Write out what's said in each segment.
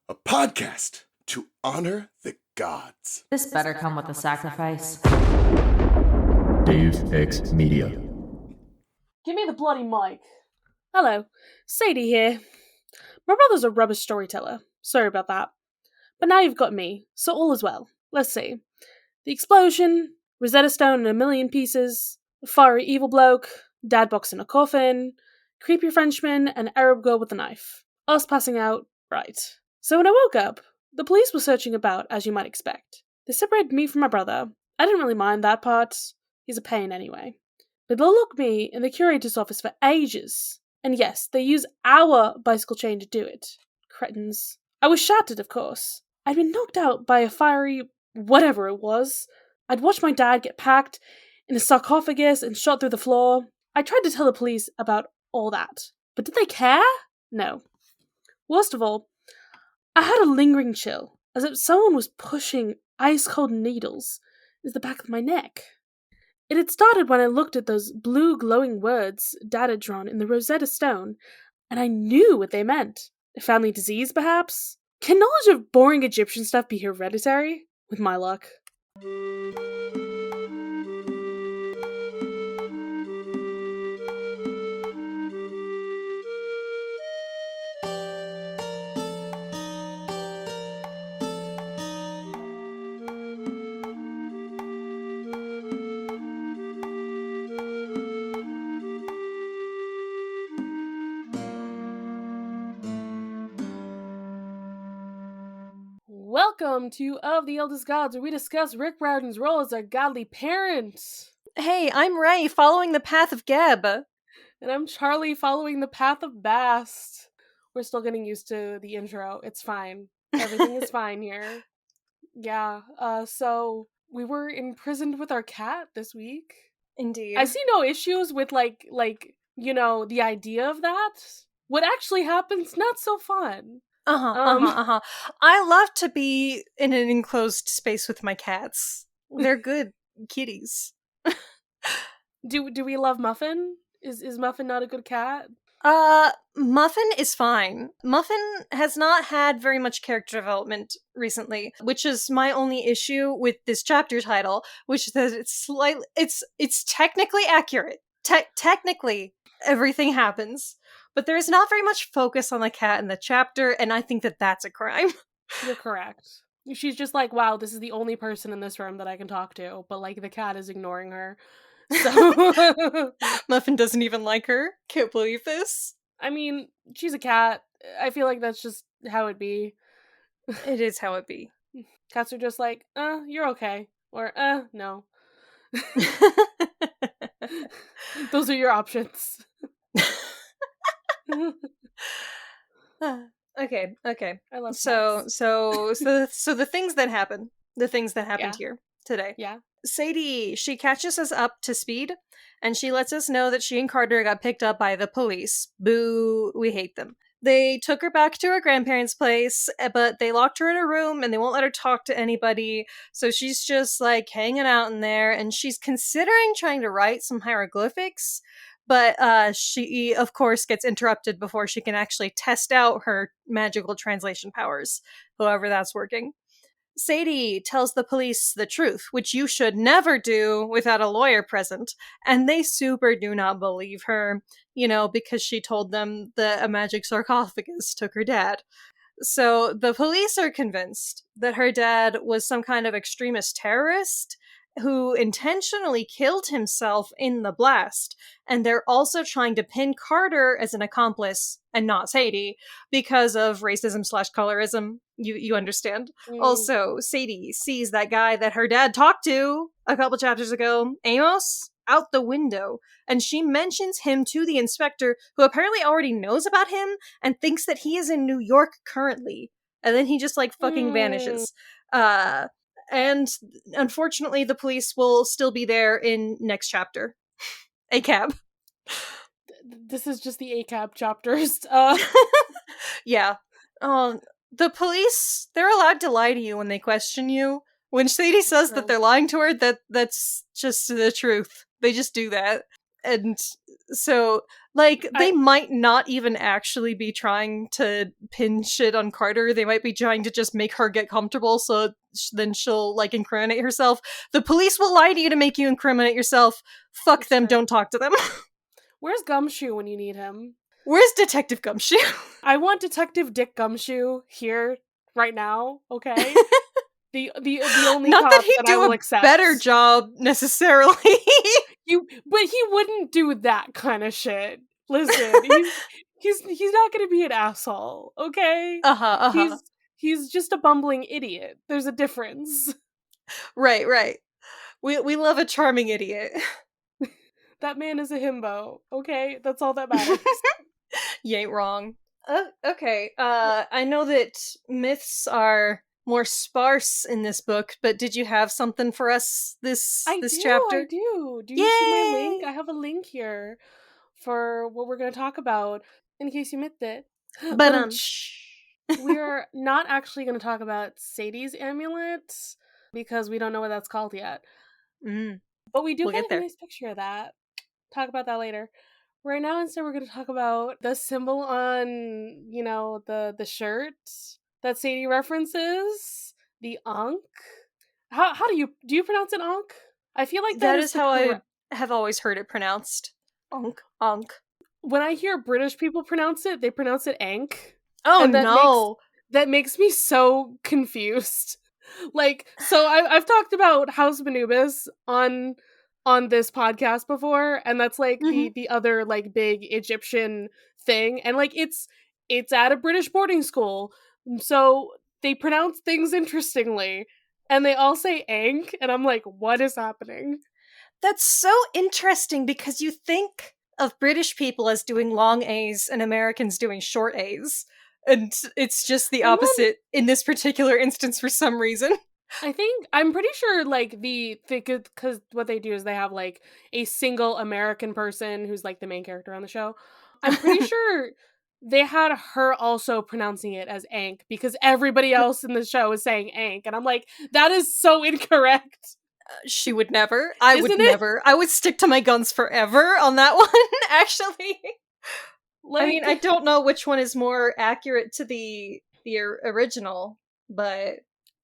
a podcast to honor the gods. This better come with a sacrifice. Dave X Media. Give me the bloody mic. Hello, Sadie here. My brother's a rubbish storyteller. Sorry about that. But now you've got me, so all is well. Let's see. The explosion, Rosetta Stone in a million pieces, a fiery evil bloke, dad box in a coffin, creepy Frenchman, and Arab girl with a knife. Us passing out, right. So when I woke up, the police were searching about, as you might expect. They separated me from my brother. I didn't really mind that part. He's a pain anyway. But they'll look me in the curator's office for ages. And yes, they use our bicycle chain to do it. Cretins. I was shattered, of course. I'd been knocked out by a fiery whatever it was. I'd watched my dad get packed in a sarcophagus and shot through the floor. I tried to tell the police about all that. But did they care? No. Worst of all, I had a lingering chill, as if someone was pushing ice-cold needles into the back of my neck. It had started when I looked at those blue glowing words Dad had drawn in the Rosetta Stone, and I knew what they meant. A family disease, perhaps? Can knowledge of boring Egyptian stuff be hereditary? With my luck. Welcome to Of the Eldest Gods, where we discuss Rick Riordan's role as a godly parent. Hey, I'm Raye, following the path of Geb. And I'm Charlie, following the path of Bast. We're still getting used to the intro. It's fine. Everything is fine here. Yeah, so we were imprisoned with our cat this week. Indeed. I see no issues with, the idea of that. What actually happens, not so fun. I love to be in an enclosed space with my cats. They're good kitties. Do we love Muffin? Is Muffin not a good cat? Muffin is fine. Muffin has not had very much character development recently, which is my only issue with this chapter title, which is that it's technically accurate. Technically, everything happens. But there is not very much focus on the cat in the chapter, and I think that that's a crime. You're correct. She's just like, wow, this is the only person in this room that I can talk to, but, the cat is ignoring her. So Muffin doesn't even like her. Can't believe this. I mean, she's a cat. I feel like that's just how it be. It is how it be. Cats are just like, you're okay. Or, no. Those are your options. Okay. I love so cats. so the things that happened here today. Yeah. Sadie, she catches us up to speed, and she lets us know that she and Carter got picked up by the police. Boo, we hate them. They took her back to her grandparents' place, but they locked her in a room and they won't let her talk to anybody. So she's just hanging out in there, and she's considering trying to write some hieroglyphics. But she, of course, gets interrupted before she can actually test out her magical translation powers, however that's working. Sadie tells the police the truth, which you should never do without a lawyer present, and they super do not believe her, because she told them that a magic sarcophagus took her dad. So the police are convinced that her dad was some kind of extremist terrorist who intentionally killed himself in the blast, and they're also trying to pin Carter as an accomplice and not Sadie because of racism/colorism. You understand? Also, Sadie sees that guy that her dad talked to a couple chapters ago, Amos, out the window, and she mentions him to the inspector, who apparently already knows about him and thinks that he is in New York currently, and then he just fucking vanishes. And unfortunately, the police will still be there in next chapter. ACAB. This is just the ACAB chapters. Yeah. The police, they're allowed to lie to you when they question you. When Sadie says that they're lying to her, that's just the truth. They just do that. And so, like, they might not even actually be trying to pin shit on Carter. They might be trying to just make her get comfortable so then she'll, like, incriminate herself. The police will lie to you to make you incriminate yourself. Fuck them, don't talk to them. Where's Gumshoe when you need him? Where's Detective Gumshoe? I want Detective Dick Gumshoe here, right now, okay? The only Not cop that he'd I do will a accept. better job, necessarily. But he wouldn't do that kind of shit. Listen, he's not gonna be an asshole, okay? He's just a bumbling idiot. There's a difference. Right. We love a charming idiot. That man is a himbo, okay? That's all that matters. You ain't wrong. Okay, I know that myths are more sparse in this book, but did you have something for us this chapter? I do. Do you see my link? I have a link here for what we're going to talk about, in case you missed it. But we're not actually going to talk about Sadie's amulet, because we don't know what that's called yet. But we do get a nice picture of that. Talk about that later. Right now, instead, we're going to talk about the symbol on, the shirt that Sadie references, the Ankh. How do you pronounce it Ankh? I feel like that is how I have always heard it pronounced. Ankh. When I hear British people pronounce it, they pronounce it Ankh. Oh, and no. That makes me so confused. Like, so I've talked about House of Anubis on this podcast before, and that's like the other like big Egyptian thing, and like it's at a British boarding school, so they pronounce things interestingly, and they all say Ankh, and I'm like, what is happening? That's so interesting, because you think of British people as doing long A's and Americans doing short A's, and it's just the opposite in this particular instance for some reason. I'm pretty sure, like, because what they do is they have, like, a single American person who's, like, the main character on the show. I'm pretty sure they had her also pronouncing it as Ankh, because everybody else in the show is saying Ankh, and I'm like, that is so incorrect. She would never. I would never. I would stick to my guns forever on that one, actually. Like, I mean, I don't know which one is more accurate to the original, but...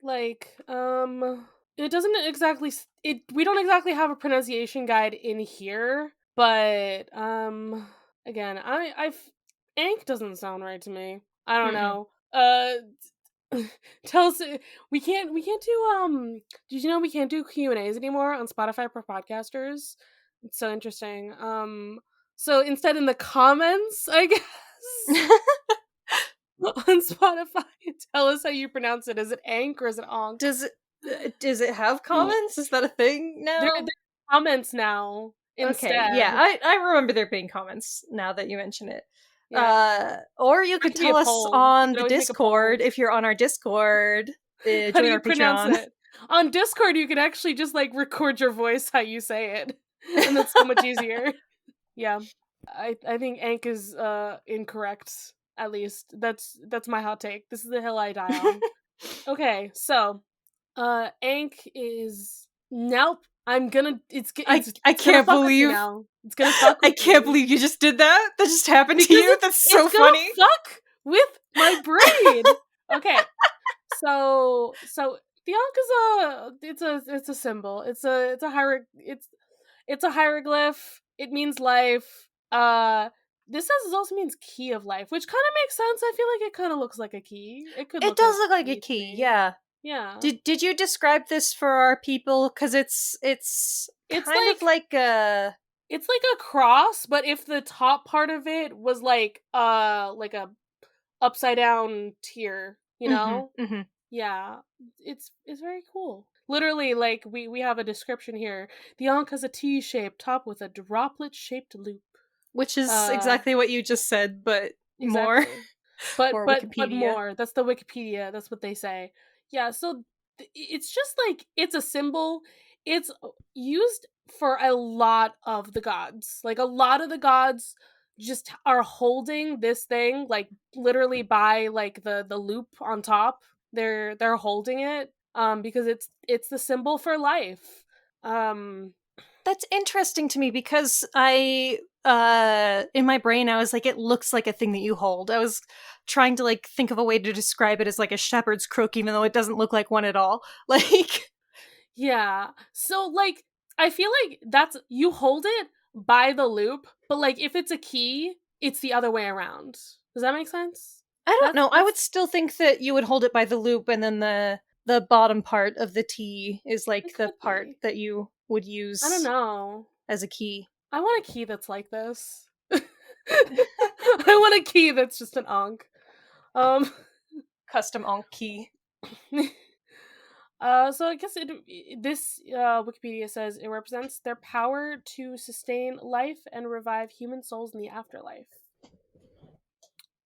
Like, it doesn't exactly, we don't exactly have a pronunciation guide in here, but, again, Ankh doesn't sound right to me. I don't know. Tell us, we can't do, did you know we can't do Q&As anymore on Spotify for podcasters? It's so interesting. So instead in the comments, I guess, on Spotify, tell us how you pronounce it. Is it Ankh or is it Ankh? Does it have comments? Is that a thing now? There are comments now instead. Okay, yeah, I remember there being comments now that you mention it. Yeah. Or you could tell us on the Discord, if you're on our Discord. How do you pronounce it? On Discord, you can actually just, like, record your voice how you say it. And that's so much easier. Yeah. I think Ankh is incorrect. At least that's my hot take. This is the hill I die on. Okay, so Ankh is nope. I can't believe now. It's gonna fuck with I can't believe you just did that. That just happened to you. That's so funny. Fuck with my brain. Okay, so the Ankh is it's a symbol. It's a hieroglyph. It means life. This also means key of life, which kind of makes sense. I feel like it kind of looks like a key. It does look like a key, yeah. Yeah. Did you describe this for our people? Because it's kind of like a... It's like a cross, but if the top part of it was like a upside down tier, you know? Yeah. It's very cool. Literally, like, we have a description here. The Ankh has a T-shaped top with a droplet-shaped loop. Which is exactly what you just said, but more. But more. That's the Wikipedia. That's what they say. Yeah, so it's just like, it's a symbol. It's used for a lot of the gods. Like, a lot of the gods just are holding this thing, like, literally by, like, the loop on top. They're holding it, because it's the symbol for life. That's interesting to me because in my brain, I was like, it looks like a thing that you hold. I was trying to like think of a way to describe it as like a shepherd's crook, even though it doesn't look like one at all. Like, Yeah. So, like, I feel like that's, you hold it by the loop, but, like, if it's a key, it's the other way around. Does that make sense? I don't know. I would still think that you would hold it by the loop, and then the bottom part of the T is like the part that you would use. I don't know. As a key. I want a key that's like this. I want a key that's just an onk. Custom onk key. So I guess this Wikipedia says it represents their power to sustain life and revive human souls in the afterlife.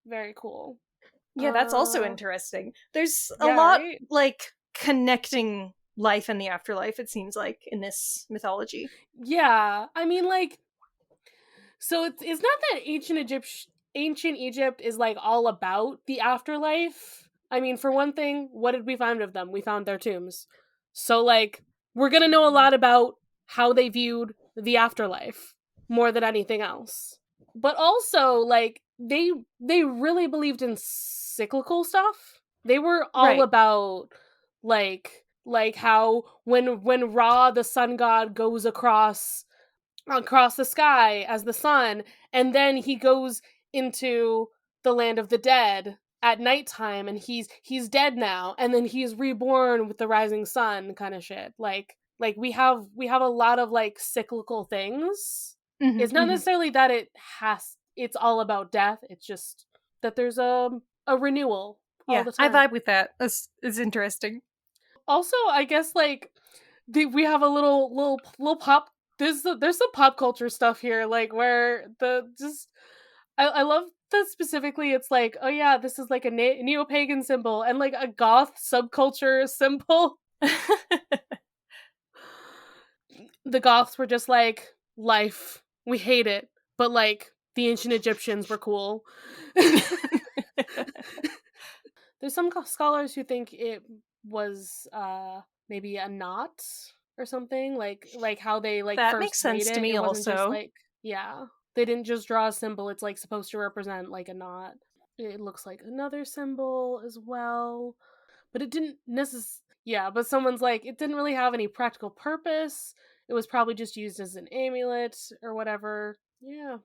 Very cool. Yeah, that's also interesting. There's a lot, right? like, connecting life and the afterlife, it seems like, in this mythology. Yeah, I mean, like, so it's not that ancient Egypt is, like, all about the afterlife. I mean, for one thing, what did we find of them? We found their tombs. So, like, we're gonna know a lot about how they viewed the afterlife more than anything else. But also, like, they really believed in cyclical stuff. They were all about, like how when Ra, the sun god, goes across the sky as the sun, and then he goes into the land of the dead at nighttime, and he's dead now, and then he's reborn with the rising sun, kind of shit. Like we have a lot of, like, cyclical things. Mm-hmm, it's not necessarily that it's all about death. It's just that there's a renewal all the time. I vibe with that. It's interesting. Also, I guess, like, we have a little pop. There's some pop culture stuff here, like, where I love that specifically. It's like, oh yeah, this is like a neo-pagan symbol and, like, a goth subculture symbol. The goths were just like, life, we hate it, but, like, the ancient Egyptians were cool. There's some scholars who think it was maybe a knot or something, like how they, like, that first makes sense made to it. me. It wasn't Also, just, like, they didn't just draw a symbol. It's, like, supposed to represent, like, a knot. It looks like another symbol as well, but it didn't but someone's like, it didn't really have any practical purpose. It was probably just used as an amulet or whatever. Yeah.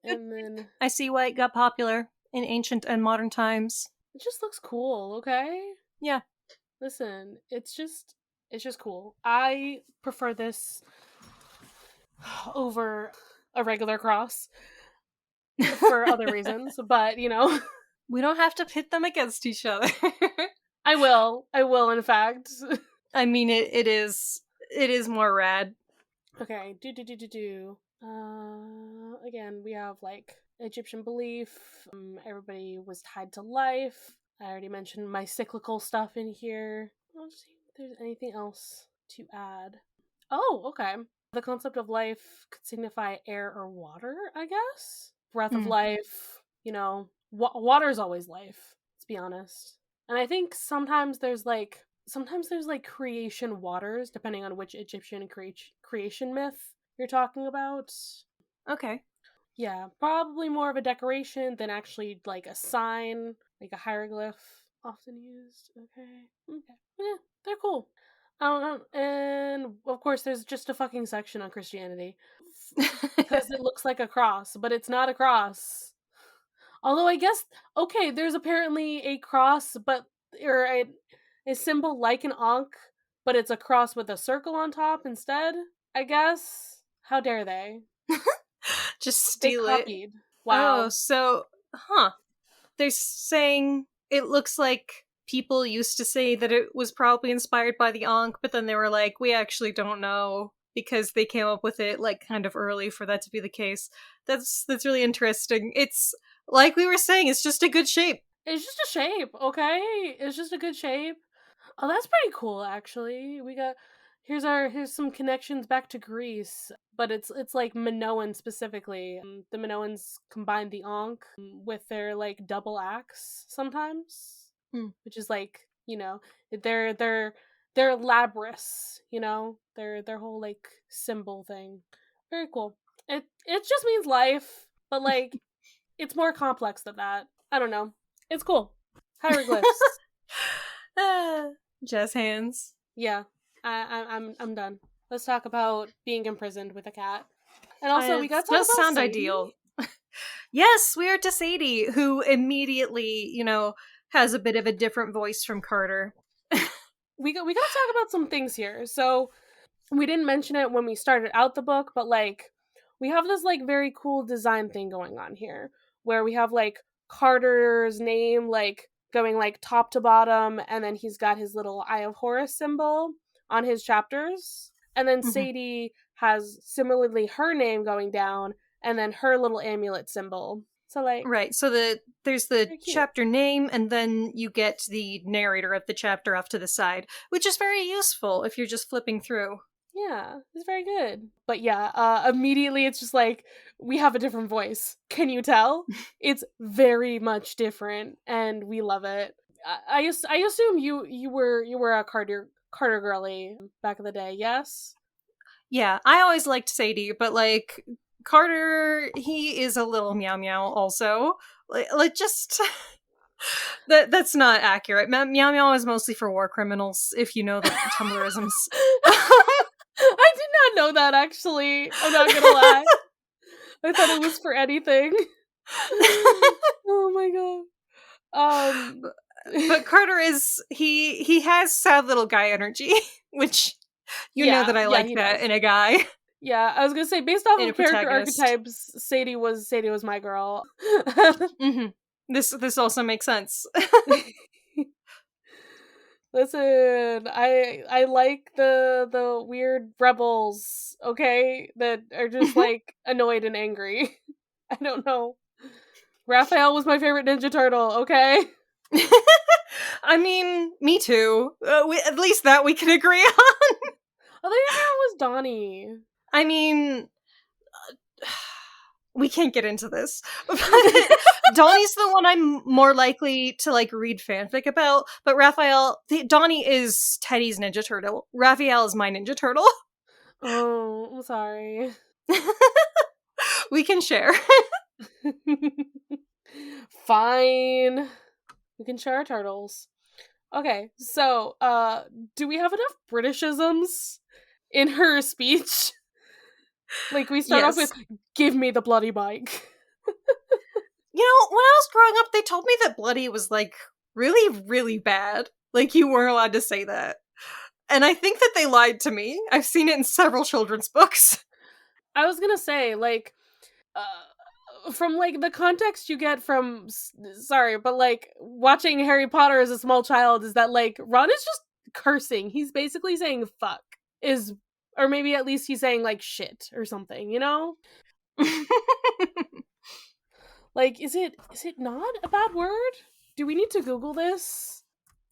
And then I see why it got popular in ancient and modern times. it just looks cool, okay? Yeah. Listen, it's just cool. I prefer this over a regular cross for other reasons, but, you know. We don't have to pit them against each other. I will, in fact. I mean, it is more rad. Okay, again, we have, like, Egyptian belief. Everybody was tied to life. I already mentioned my cyclical stuff in here. I'll see if there's anything else to add. Oh, okay. The concept of life could signify air or water, I guess. Breath of life, you know. Water is always life, let's be honest. And I think sometimes there's like creation waters, depending on which Egyptian creation myth you're talking about. Okay. Yeah, probably more of a decoration than actually, like, a sign, like a hieroglyph often used. Okay. Yeah, they're cool. And of course there's just a fucking section on Christianity. Because it looks like a cross, but it's not a cross. Although I guess, okay, there's apparently a cross, or a symbol like an ankh, but it's a cross with a circle on top instead, I guess. How dare they? Just steal it. Copied. Wow. Oh, so, they're saying it looks like people used to say that it was probably inspired by the ankh, but then they were like, we actually don't know, because they came up with it, like, kind of early for that to be the case. That's really interesting. It's, like we were saying, it's just a good shape. It's just a shape, okay? It's just a good shape. Oh, that's pretty cool, actually. Here's some connections back to Greece, but it's like Minoan specifically. The Minoans combine the ankh with their, like, double axe sometimes, which is, like, you know, they're their labrys, you know, their whole like symbol thing. Very cool. It just means life, but like it's more complex than that. I don't know. It's cool. Hieroglyphs. Jazz hands. Yeah. I'm done. Let's talk about being imprisoned with a cat. And also, we got to talk about sound Sadie. ideal. Yes, we are to Sadie, who immediately, has a bit of a different voice from Carter. We got to talk about some things here. So, we didn't mention it when we started out the book, but like, we have this like very cool design thing going on here, where we have like Carter's name like going like top to bottom, and then he's got his little Eye of Horus symbol on his chapters. And then Sadie has similarly her name going down, and then her little amulet symbol. So like, right. So there's the chapter name, and then you get the narrator of the chapter off to the side, which is very useful if you're just flipping through. Yeah, it's very good. But yeah, immediately it's just like, we have a different voice. Can you tell? It's very much different, and we love it. I assume you were a Carter girly back in the day, yes? Yeah, I always liked Sadie, but like Carter, he is a little meow meow also. Like just that's not accurate. Meow meow is mostly for war criminals, if you know the Tumblrisms. I did not know that, actually. I'm not gonna lie. I thought it was for anything. Oh my god. But Carter is he has sad little guy energy, which you know that I like that does. in a guy. Yeah, I was gonna say, based off of character archetypes, Sadie was my girl. This also makes sense. Listen, I like the weird rebels, okay, that are just like annoyed and angry. I don't know. Raphael was my favorite Ninja Turtle, okay? I mean, me too. At least that we can agree on. Oh, the other one was Donnie. I mean, we can't get into this. Donnie's the one I'm more likely to like read fanfic about, but Donnie is Teddy's Ninja Turtle. Raphael is my Ninja Turtle. Oh, I'm sorry. We can share. Fine. We can share our turtles. Okay, so, do we have enough Britishisms in her speech? Like, we start off with, give me the bloody mic. When I was growing up, they told me that bloody was, like, really, really bad. Like, you weren't allowed to say that. And I think that they lied to me. I've seen it in several children's books. I was gonna say, like, from, like, the context you get from, sorry, but, like, watching Harry Potter as a small child is that, like, Ron is just cursing. He's basically saying fuck. Or maybe at least he's saying, like, shit or something, you know? Like, is it not a bad word? Do we need to Google this?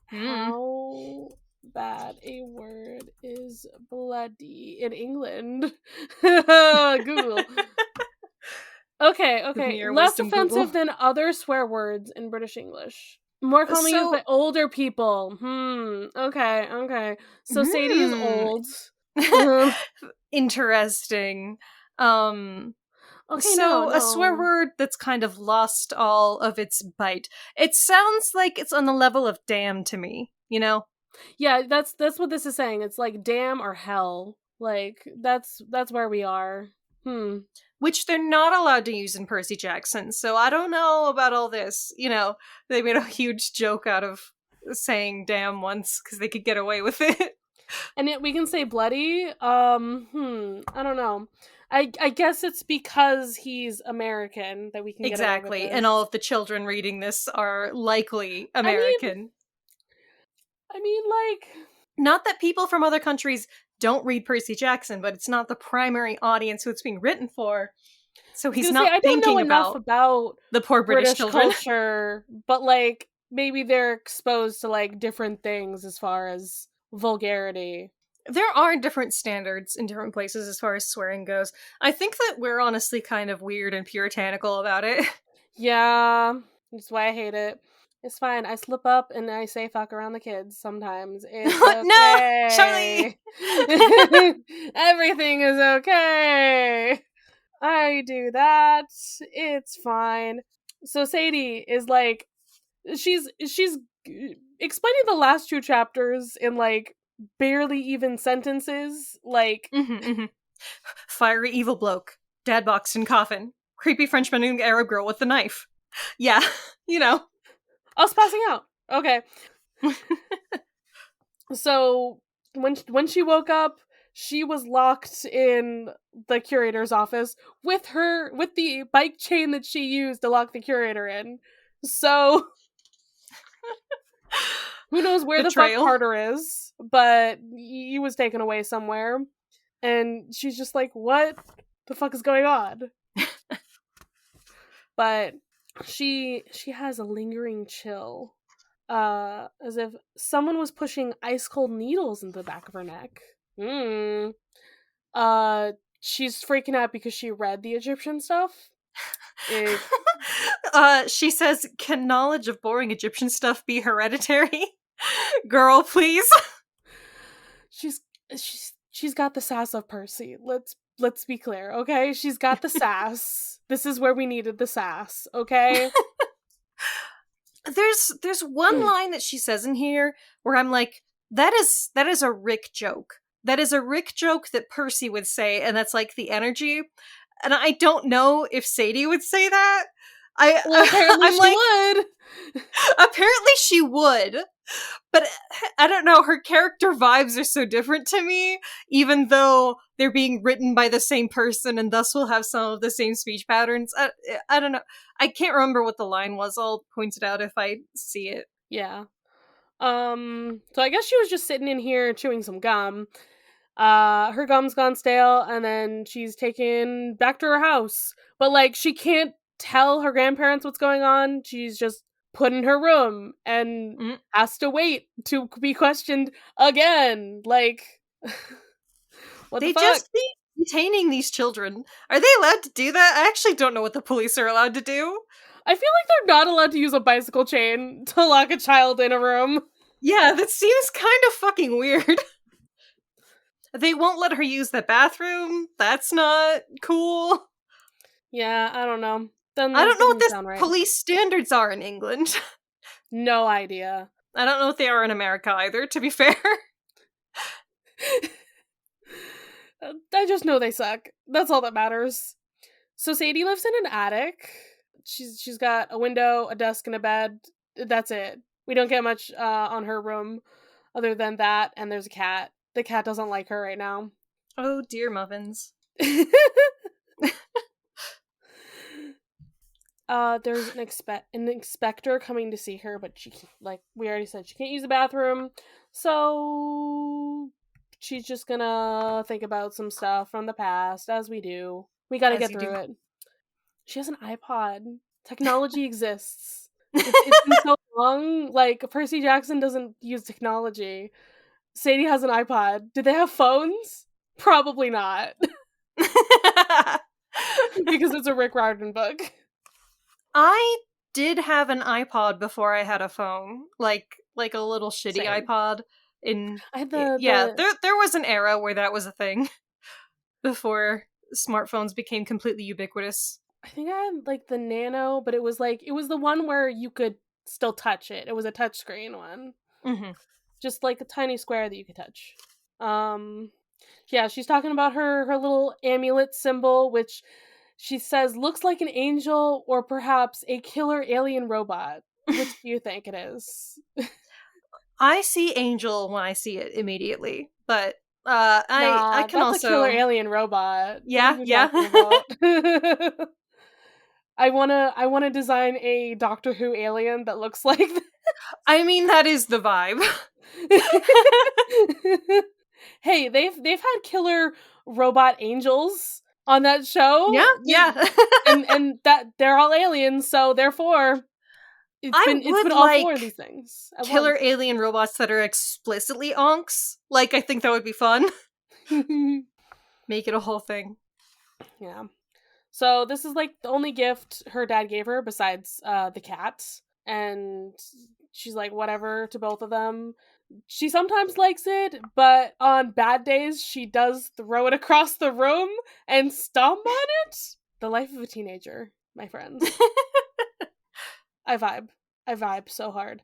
How bad a word is bloody in England? Google. Okay. Less offensive than other swear words in British English. More commonly used by older people. Okay. So Sadie is old. Interesting. Okay, so no. A swear word that's kind of lost all of its bite. It sounds like it's on the level of damn to me, you know? Yeah, that's what this is saying. It's like damn or hell. Like that's where we are. Which they're not allowed to use in Percy Jackson. So I don't know about all this. You know, they made a huge joke out of saying damn once because they could get away with it. And we can say bloody. I don't know. I guess it's because he's American that we can get away with this. And all of the children reading this are likely American. I mean, like, not that people from other countries don't read Percy Jackson, but it's not the primary audience who it's being written for. So he's not thinking about the poor British children. Culture, but like maybe they're exposed to like different things as far as vulgarity. There are different standards in different places as far as swearing goes. I think that we're honestly kind of weird and puritanical about it. Yeah, that's why I hate it. It's fine. I slip up and I say fuck around the kids sometimes. It's No, okay. Charlie! Everything is okay. I do that. It's fine. So Sadie is like, she's explaining the last two chapters in like barely even sentences. Like, Fiery evil bloke, dad boxed in coffin, creepy Frenchman and Arab girl with the knife. Yeah, you know. I was passing out. Okay. So when she woke up, she was locked in the curator's office with the bike chain that she used to lock the curator in. So who knows where Betrayal. the fuck Carter is, but he was taken away somewhere. And she's just like, what the fuck is going on? But she has a lingering chill. As if someone was pushing ice cold needles into the back of her neck. She's freaking out because she read the Egyptian stuff. She says, can knowledge of boring Egyptian stuff be hereditary? Girl, please. She's got the sass of Percy. Let's be clear, okay? She's got the sass. This is where we needed the sass, okay? There's one line that she says in here where I'm like, that is a Rick joke. That is a Rick joke that Percy would say, and that's like the energy. And I don't know if Sadie would say that. Apparently she would. Apparently she would. But I don't know, her character vibes are so different to me, even though they're being written by the same person and thus will have some of the same speech patterns. I don't know. I can't remember what the line was. I'll point it out if I see it. Yeah. So I guess she was just sitting in here chewing some gum. Her gum's gone stale, and then she's taken back to her house. But, like, she can't tell her grandparents what's going on. She's just put in her room and has to wait to be questioned again. Like, what the fuck? They just be detaining these children. Are they allowed to do that? I actually don't know what the police are allowed to do. I feel like they're not allowed to use a bicycle chain to lock a child in a room. Yeah, that seems kind of fucking weird. They won't let her use the bathroom. That's not cool. Yeah, I don't know. I don't know what the police standards are in England. No idea. I don't know what they are in America either, to be fair. I just know they suck. That's all that matters. So Sadie lives in an attic. She's got a window, a desk, and a bed. That's it. We don't get much on her room other than that, and there's a cat. The cat doesn't like her right now. Oh, dear muffins. There's an inspector coming to see her, but she, like we already said, she can't use the bathroom, so she's just gonna think about some stuff from the past, as we do. We gotta get through it. She has an iPod. Technology exists. It's been so long. Like, Percy Jackson doesn't use technology. Sadie has an iPod. Did they have phones? Probably not. Because it's a Rick Riordan book. I did have an iPod before I had a phone. Like a little shitty iPod. I had there was an era where that was a thing. Before smartphones became completely ubiquitous. I think I had like the Nano, but it was the one where you could still touch it. It was a touchscreen one. Mm-hmm. Just like a tiny square that you could touch. Yeah, she's talking about her little amulet symbol, which she says looks like an angel or perhaps a killer alien robot. Which do you think it is? I see angel when I see it immediately, but I can that's also a killer alien robot. Yeah. I wanna design a Doctor Who alien that looks like that. I mean, that is the vibe. Hey, they've had killer robot angels on that show. Yeah. and that they're all aliens, so therefore it's been all four of these things. Killer alien robots that are explicitly onks. Like, I think that would be fun. Make it a whole thing. Yeah. So this is like the only gift her dad gave her besides the cat. and she's like, whatever to both of them. She sometimes likes it, but on bad days, she does throw it across the room and stomp on it. The life of a teenager, my friends. I vibe so hard.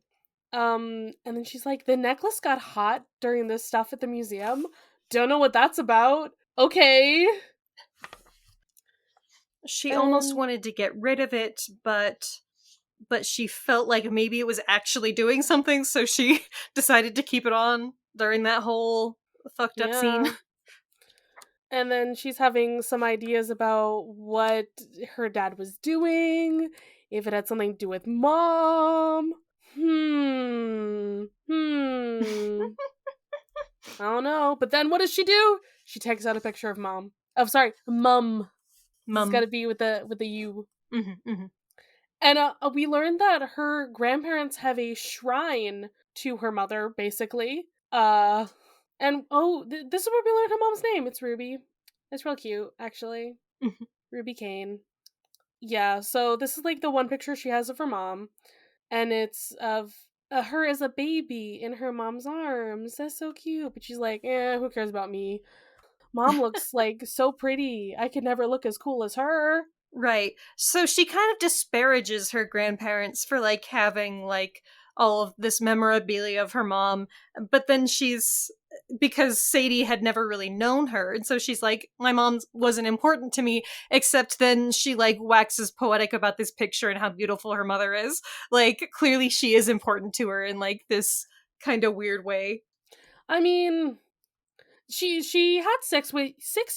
And then she's like, the necklace got hot during this stuff at the museum. Don't know what that's about. Okay. She almost wanted to get rid of it, but she felt like maybe it was actually doing something, so she decided to keep it on during that whole fucked up scene. And then she's having some ideas about what her dad was doing, if it had something to do with mom. I don't know. But then what does she do? She takes out a picture of mum. It's got to be with the U. Mm-hmm, mm-hmm. And we learned that her grandparents have a shrine to her mother, basically. And this is where we learned her mom's name. It's Ruby. It's real cute, actually. Mm-hmm. Ruby Kane. Yeah, so this is like the one picture she has of her mom, and it's of her as a baby in her mom's arms. That's so cute. But she's like, who cares about me? Mom looks like so pretty. I could never look as cool as her. Right. So she kind of disparages her grandparents for like having like all of this memorabilia of her mom, but then because Sadie had never really known her, and so she's like, my mom wasn't important to me, except then she like waxes poetic about this picture and how beautiful her mother is. Like, clearly she is important to her in like this kind of weird way. I mean, she had 6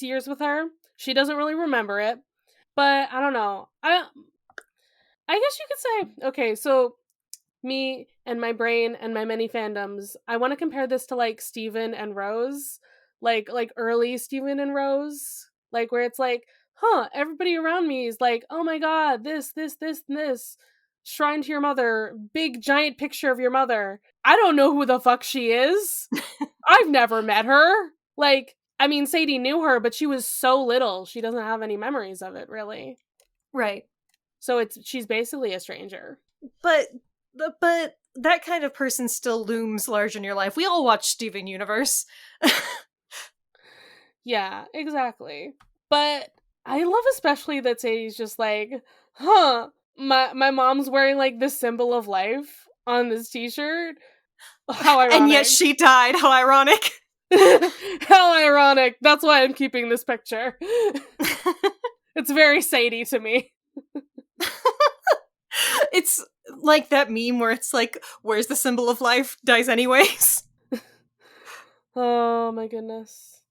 years with her. She doesn't really remember it, but I don't know. I guess you could say, okay, so me and my brain and my many fandoms, I want to compare this to like Steven and Rose, like early Steven and Rose, like where it's like, everybody around me is like, oh my god, this and this, shrine to your mother, big giant picture of your mother. I don't know who the fuck she is. I've never met her. Like, I mean, Sadie knew her, but she was so little, she doesn't have any memories of it, really. Right. So she's basically a stranger. But that kind of person still looms large in your life. We all watch Steven Universe. Yeah, exactly. But I love especially that Sadie's just like, my mom's wearing like the symbol of life on this t-shirt. How ironic. And yet she died. How ironic. How ironic. That's why I'm keeping this picture. It's very Sadie to me. It's like that meme where it's like, where's the symbol of life? Dies anyways. Oh my goodness.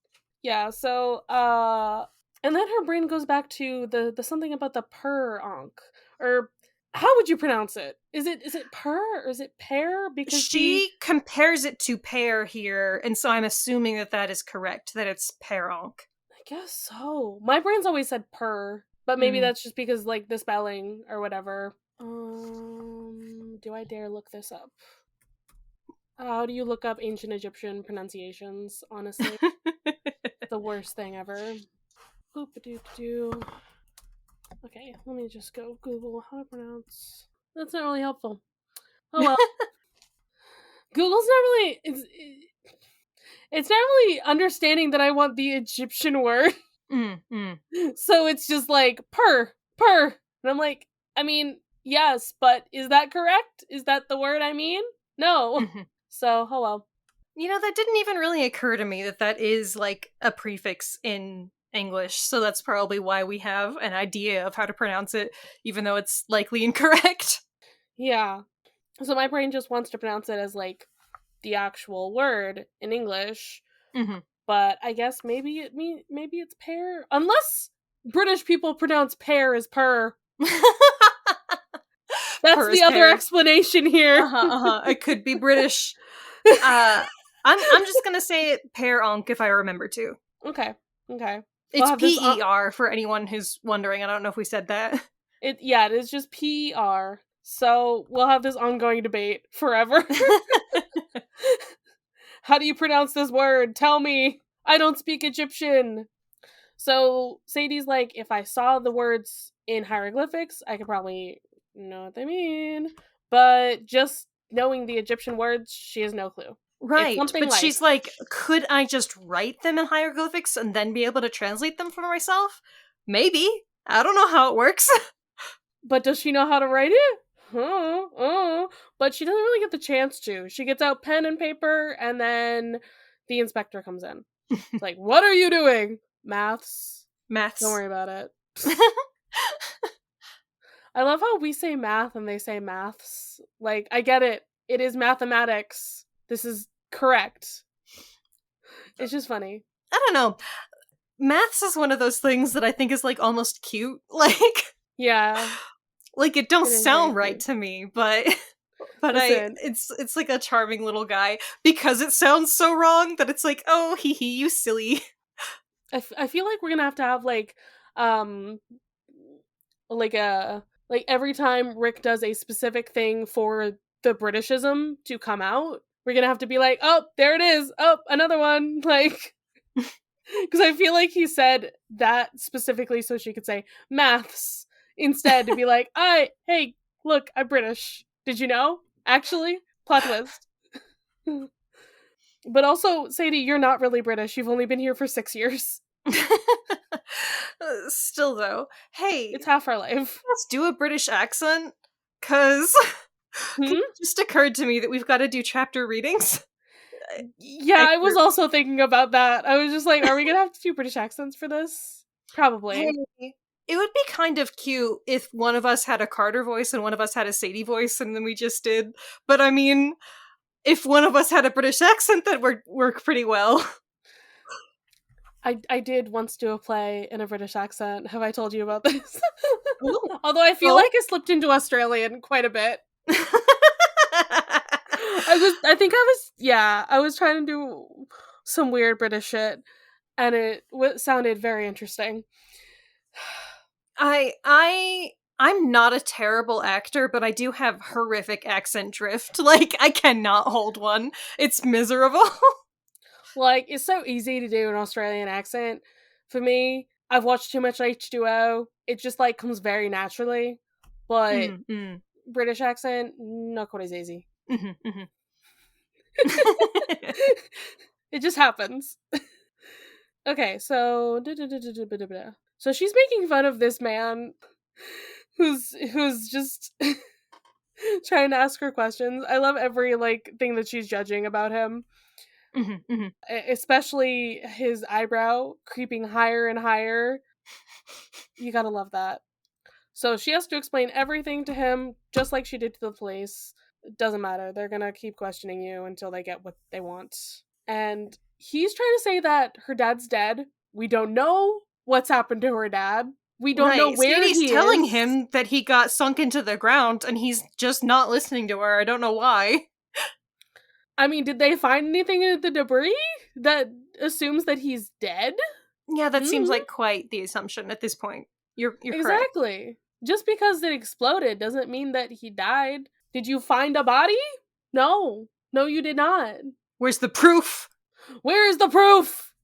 Yeah, so and then her brain goes back to the something about the per-onk. Or how would you pronounce it? Is it per or is it pear? Because she compares it to pear here, and so I'm assuming that is correct, that it's per-onk. I guess so. My brain's always said per, but maybe that's just because like the spelling or whatever. Do I dare look this up? How do you look up ancient Egyptian pronunciations, honestly? The worst thing ever. Boop-a-doop-doo. Okay, let me just go Google how to pronounce. That's not really helpful. Oh well. Google's not really... It's not really understanding that I want the Egyptian word. So it's just like, per. And I'm like, I mean, yes, but is that correct? Is that the word I mean? No. So, oh well. You know, that didn't even really occur to me that is like a prefix in English, so that's probably why we have an idea of how to pronounce it, even though it's likely incorrect. Yeah. So my brain just wants to pronounce it as like the actual word in English. But I guess maybe it's pear, unless British people pronounce pear as per. That's per the other pear. Explanation here. It could be British. I'm just gonna say it per-onk if I remember to. Okay. It's P-E-R for anyone who's wondering. I don't know if we said that. It is just P-E-R. So we'll have this ongoing debate forever. How do you pronounce this word? Tell me. I don't speak Egyptian. So Sadie's like, if I saw the words in hieroglyphics, I could probably know what they mean. but just knowing the Egyptian words, she has no clue. Right, something but like- she's like, could I just write them in hieroglyphics and then be able to translate them for myself? Maybe. I don't know how it works. But does she know how to write it? But she doesn't really get the chance to. She gets out pen and paper, and then the inspector comes in. It's like, what are you doing? Maths. Maths. Don't worry about it. I love how we say math and they say maths. Like, I get it. It is mathematics. This is correct. It's just funny. I don't know. Maths is one of those things that I think is like almost cute. Like, Yeah. like it don't It is sound very right cute. to me, but Listen. it's like a charming little guy because it sounds so wrong that it's like, oh, hee hee, you silly. I feel like we're gonna have to have like every time Rick does a specific thing for the Britishism to come out, we're gonna have to be like, oh, there it is, oh, another one, like, because I feel like he said that specifically so she could say maths instead, to be like, hey, look, I'm British, did you know? Actually, plot twist. But also, Sadie, you're not really British. You've only been here for 6 years. Still though, hey, It's half our life. let's do a British accent, cause it just occurred to me that we've got to do chapter readings. Yeah, I was also thinking about that. I was just like, are we gonna have to do British accents for this? Probably. Hey, it would be kind of cute if one of us had a Carter voice and one of us had a Sadie voice, and then we just did. But I mean, if one of us had a British accent, that would work pretty well. I did once do a play in a British accent. Have I told you about this? Ooh. Although I feel Oh. like I slipped into Australian quite a bit. I was trying to do some weird British shit, and it sounded very interesting. I'm not a terrible actor, but I do have horrific accent drift. Like, I cannot hold one. It's miserable. Like, it's so easy to do an Australian accent. For me, I've watched too much H2O. It just, like, comes very naturally. But British accent, not quite as easy. It just happens. Okay, so... So she's making fun of this man who's just trying to ask her questions. I love every, like, thing that she's judging about him. Especially his eyebrow creeping higher and higher. You gotta love that. So she has to explain everything to him, just like she did to the police. It doesn't matter. They're gonna keep questioning you until they get what they want. And he's trying to say that her dad's dead. We don't know what's happened to her dad. We don't know where Sadie's he telling is. him that he got sunk into the ground, and he's just not listening to her. I don't know why. I mean, did they find anything in the debris that assumes that he's dead? Yeah, that seems like quite the assumption at this point. You're correct. Exactly. Just because it exploded doesn't mean that he died. Did you find a body? No. No, you did not. Where's the proof? Where is the proof?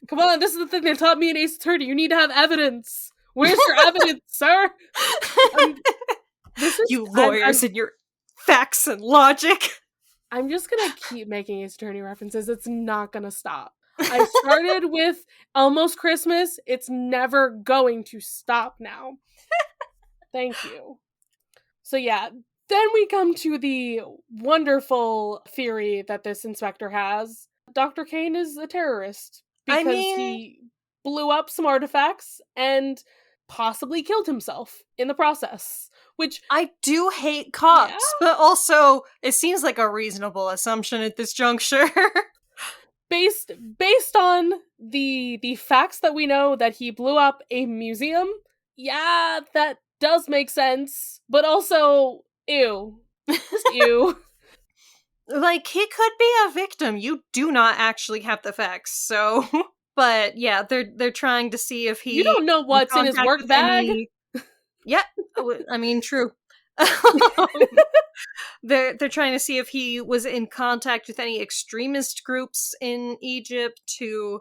Come on, this is the thing they taught me in Ace Attorney. You need to have evidence. Where's your evidence, sir? You lawyers and your facts and logic. I'm just gonna keep making Ace Attorney references. It's not gonna stop. I started with Almost Christmas. It's never going to stop now. Thank you. So yeah, then we come to the wonderful theory that this inspector has. Dr. Kane is a terrorist because he blew up some artifacts and possibly killed himself in the process. Which I do hate cops, but also it seems like a reasonable assumption at this juncture. based on the facts that we know that he blew up a museum, yeah, that does make sense. But also, ew. Ew. Like, he could be a victim. You do not actually have the facts, so... But yeah, they're trying to see if he... You don't know what's in his work bag. Yeah, I mean, true. They're trying to see if he was in contact with any extremist groups in Egypt who,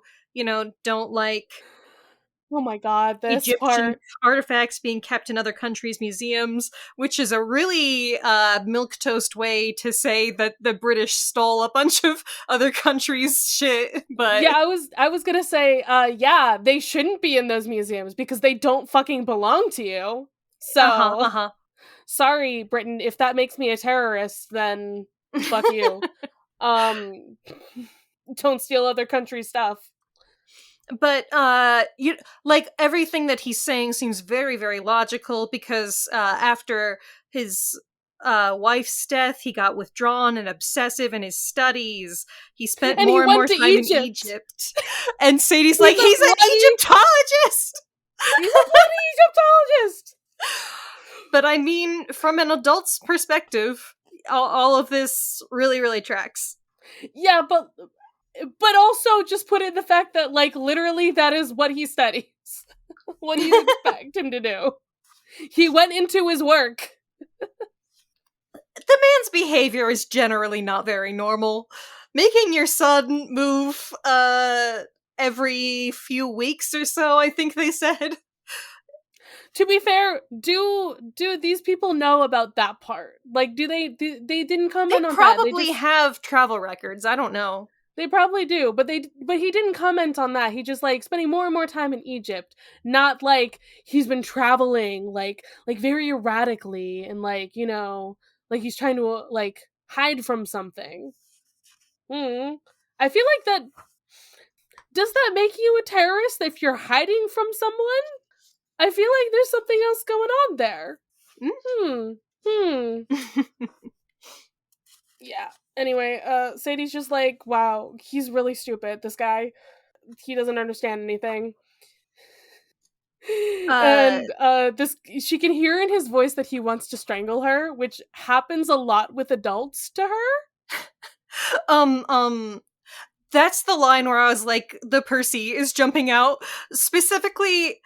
don't like Oh my god, this Egyptian part. artifacts being kept in other countries' museums, which is a really milquetoast way to say that the British stole a bunch of other countries' shit. But Yeah, I was gonna say, yeah, they shouldn't be in those museums because they don't fucking belong to you. So, sorry, Britain, if that makes me a terrorist, then fuck you. Don't steal other countries' stuff. But you like everything that he's saying seems very, very logical because after his wife's death, he got withdrawn and obsessive in his studies. He spent And more he and more went to time in Egypt. Egypt. And Sadie's like, he's an Egyptologist. He's a bloody Egyptologist. But I mean, from an adult's perspective, all of this really, really tracks. Yeah, but also just put in the fact that, like, literally that is what he studies. What do you expect him to do? He went into his work. The man's behavior is generally not very normal. Making your son move every few weeks or so, I think they said. To be fair, do these people know about that part? Like, they didn't comment on that. They probably have travel records. I don't know. They probably do, but he didn't comment on that. He just, like, spending more and more time in Egypt, not like he's been traveling like very erratically and, like, you know, like he's trying to like hide from something. I feel like that. Does that make you a terrorist if you're hiding from someone? I feel like there's something else going on there. Yeah. Anyway, Sadie's just like, wow, he's really stupid, this guy. He doesn't understand anything. And she can hear in his voice that he wants to strangle her, which happens a lot with adults to her. That's the line where I was like, the Percy is jumping out. Specifically,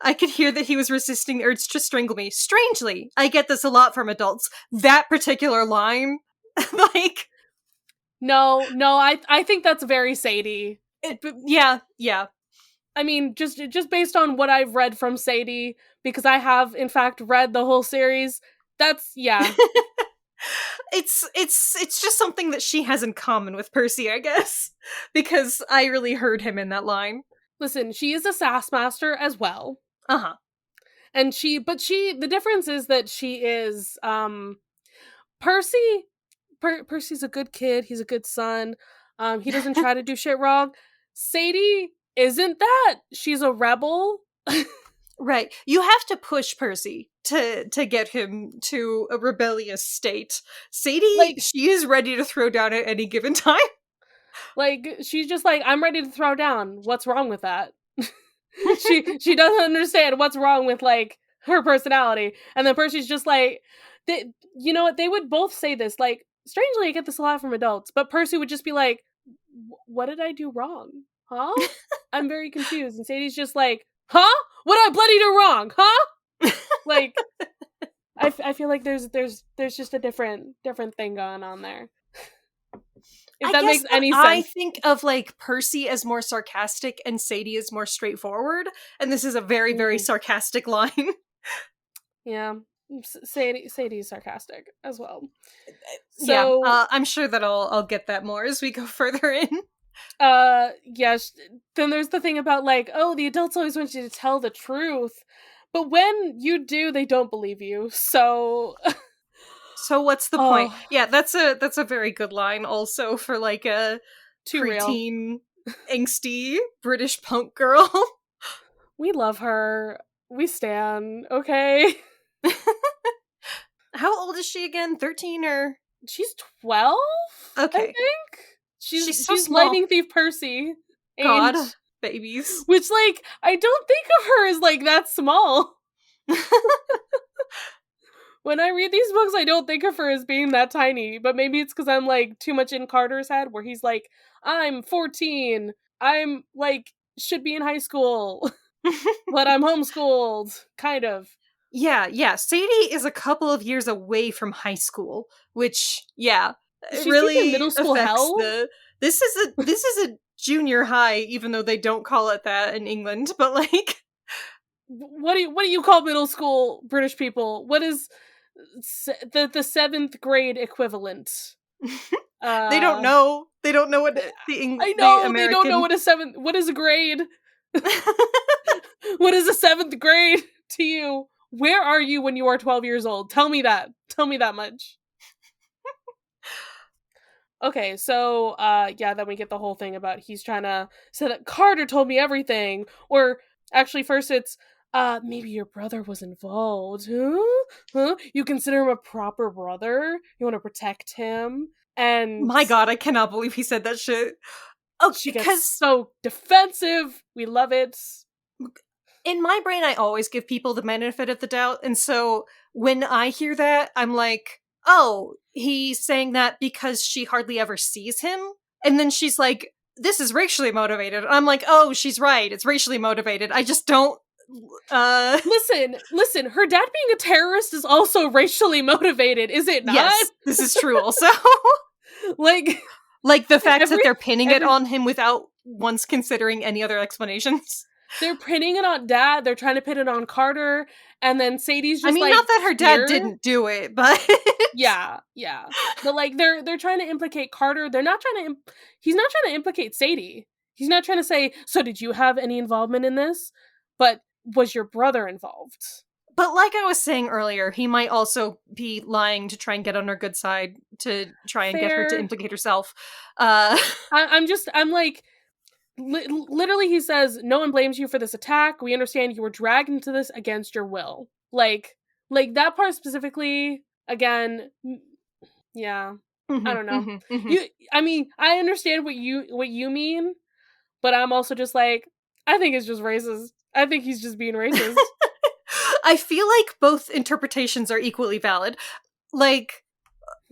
I could hear that he was resisting the urge to strangle me. Strangely, I get this a lot from adults. That particular line, like... No, I think that's very Sadie. Yeah. I mean, just based on what I've read from Sadie, because I have, in fact, read the whole series, that's, yeah. It's just something that she has in common with Percy, I guess. Because I really heard him in that line. Listen, she is a sass master as well. And the difference is that she is, Percy's a good kid, he's a good son, he doesn't try to do shit wrong. Sadie isn't that. She's a rebel. Right. You have to push Percy to get him to a rebellious state. Sadie, like, she is ready to throw down at any given time. Like, she's just like, I'm ready to throw down. What's wrong with that? she doesn't understand what's wrong with, like, her personality. And then Percy's just like, you know what? They would both say this. Like, strangely, I get this a lot from adults. But Percy would just be like, what did I do wrong? Huh? I'm very confused. And Sadie's just like, huh? What did I bloody do wrong? Huh? Like, I feel like there's just a different thing going on there. If that makes any sense. I think of, like, Percy as more sarcastic and Sadie is more straightforward, and this is a very, very sarcastic line. Yeah. Sadie's sarcastic as well. So, yeah, I'm sure that I'll get that more as we go further in. Yes. Then there's the thing about, like, oh, the adults always want you to tell the truth, but when you do, they don't believe you. So what's the point? Yeah, that's a very good line also for, like, a preteen, angsty British punk girl. We love her. We stan, okay? How old is she again? 13 or? She's 12? Okay. I think. She's so small. Lightning Thief Percy. God, babies. Which, like, I don't think of her as, like, that small. When I read these books, I don't think of her as being that tiny, but maybe it's because I'm, like, too much in Carter's head, where he's like, I'm 14, I'm, like, should be in high school, but I'm homeschooled, kind of. Yeah, Sadie is a couple of years away from high school, which, yeah, She's really middle school affects hell? this is a junior high, even though they don't call it that in England, but like... What do you call middle school British people? What is the 7th grade equivalent? They don't know. They don't know what I know they don't know what is a grade. What is a 7th grade to you? Where are you when you are 12 years old? Tell me that. Tell me that much. Okay, so then we get the whole thing about he's trying to say that Carter told me everything, or actually first it's maybe your brother was involved. Huh? You consider him a proper brother? You want to protect him? And my god, I cannot believe he said that shit. Oh, she gets so defensive. We love it. In my brain, I always give people the benefit of the doubt, and so when I hear that, I'm like, oh, he's saying that because she hardly ever sees him? And then she's like, this is racially motivated. I'm like, oh, she's right, it's racially motivated. I just don't... Listen, her dad being a terrorist is also racially motivated, is it not? Yes, this is true also. like the fact that they're pinning it on him without once considering any other explanations. They're pinning it on dad, they're trying to pin it on Carter, and then Sadie's just not that her dad didn't do it, but... yeah. But like, they're trying to implicate Carter, he's not trying to implicate Sadie. He's not trying to say, so did you have any involvement in this? But was your brother involved? But like I was saying earlier, he might also be lying to try and get on her good side, to try and get her to implicate herself. I'm like, literally he says, no one blames you for this attack. We understand you were dragged into this against your will. Like that part specifically, again, yeah. Mm-hmm, I don't know. Mm-hmm, mm-hmm. I understand what you mean, but I'm also just like, I think it's just racist. I think he's just being racist. I feel like both interpretations are equally valid. Like,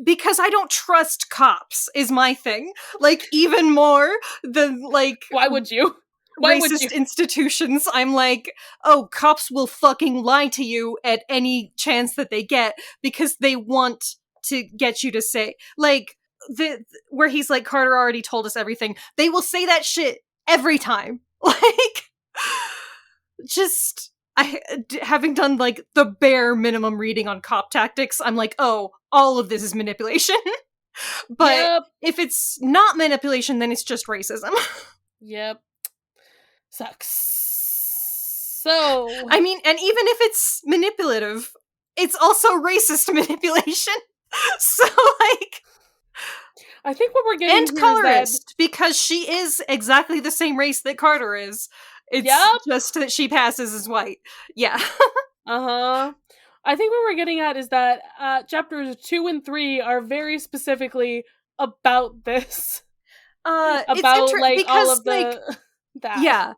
because I don't trust cops is my thing. Like, even more than, like... Why would you? Racist institutions. I'm like, oh, cops will fucking lie to you at any chance that they get because they want to get you to say... Like, where he's like, Carter already told us everything. They will say that shit every time. Like... Just, having done, like, the bare minimum reading on cop tactics, I'm like, oh, all of this is manipulation. But if it's not manipulation, then it's just racism. Yep. Sucks. So... I mean, and even if it's manipulative, it's also racist manipulation. So, like... I think what we're getting and colorist, because she is exactly the same race that Carter is. It's just that she passes as white. Yeah. Uh-huh. I think what we're getting at is that chapters 2 and 3 are very specifically about this. About like all of the that. Yeah.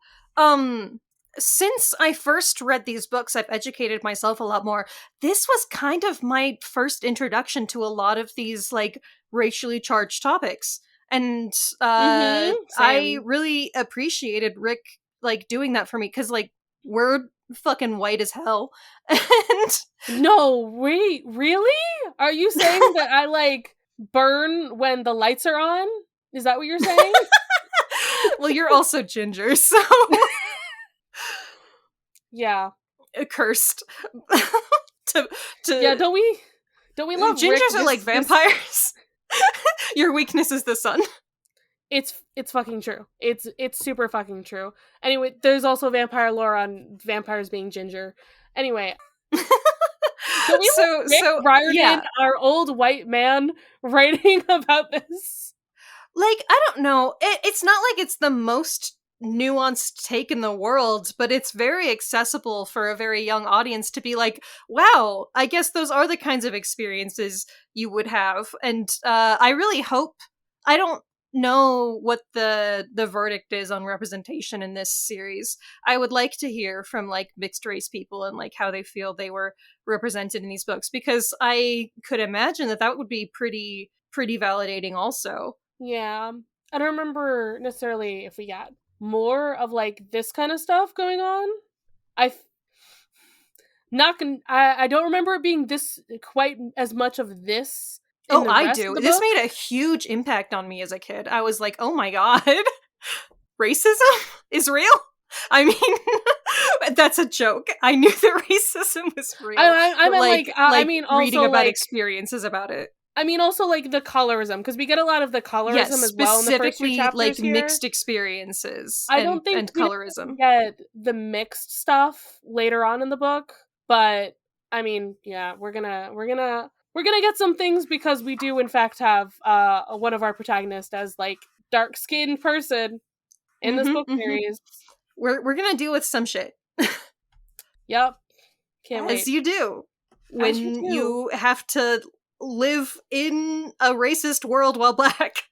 Since I first read these books, I've educated myself a lot more. This was kind of my first introduction to a lot of these like racially charged topics. And I really appreciated Rick like doing that for me, because like we're fucking white as hell. And no, wait, really? Are you saying that I like burn when the lights are on? Is that what you're saying? Well, you're also ginger, so yeah, cursed. Yeah, don't we love gingers Rick? Are like vampires. Your weakness is the sun. It's fucking true. It's super fucking true. Anyway, there's also vampire lore on vampires being ginger. Anyway, Bridgerton, our old white man, writing about this. Like, I don't know. It's not like it's the most nuanced take in the world, but it's very accessible for a very young audience to be like, wow, I guess those are the kinds of experiences you would have. And I really hope... I don't know what the verdict is on representation in this series. I would like to hear from like mixed race people and like how they feel they were represented in these books, because I could imagine that would be pretty validating also. Yeah. I don't remember necessarily if we got more of like this kind of stuff going on. I don't remember it being this quite as much of this. Oh, I do. This made a huge impact on me as a kid. I was like, oh my god. racism is real. I mean, that's a joke. I knew that racism was real. I meant I mean also reading about like experiences about it. I mean also like the colorism, because we get a lot of the colorism as well in the first two specifically chapters like here. mixed experiences. I don't think and we colorism. get the mixed stuff later on in the book, but I mean, yeah, we're gonna get some things, because we do in fact have one of our protagonists as like dark-skinned person in this book series. We're gonna deal with some shit. Yep. Can't wait. As you do when you have to live in a racist world while black.